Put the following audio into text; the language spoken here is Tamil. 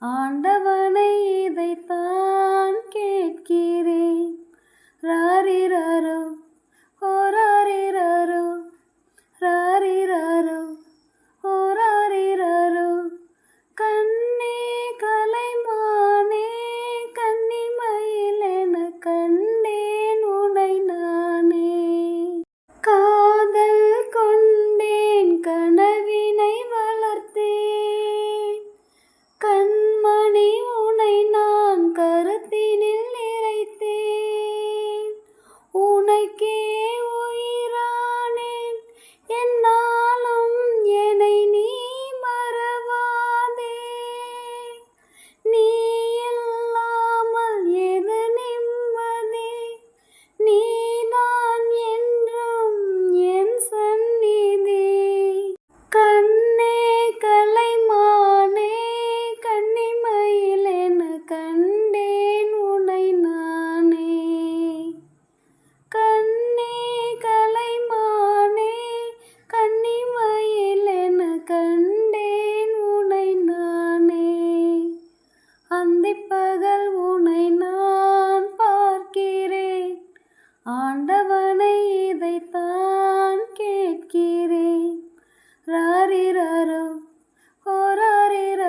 ஆண்டவனை இதைத்தான் கேட்கிறேன். ராரிரரோ ஓராரிரரோ ராரிரரோ ஓராரிரரோ. கண்ணே கலைமானே கன்னிமயிலென கண்டேன் உனை நானே. காதல் கொண்டேன் கனவினை வளர்த்தேன். கண்மணி உனை நான் கருத்தினில் நிறைத்தேன். உனக்கே உயிரானேன் என்னாலும் என்னை நீ மறவாதே. நீ இல்லாமல் எது நிம்மதி, நீதான் என்றும் என் சந்நிதி. கண்ணே கலைமானே கன்னிமயிலென கண்டேன் உனை நானே. கண்ணே கலைமானே கன்னிமயிலென கண்டேன் உனை நானே. அந்திப்பகல் உனை நான் பார்க்கிறேன். ஆண்டவனை இதைத்தான் கேட்கிறேன். ராரிரரோ ஓராரிரரோ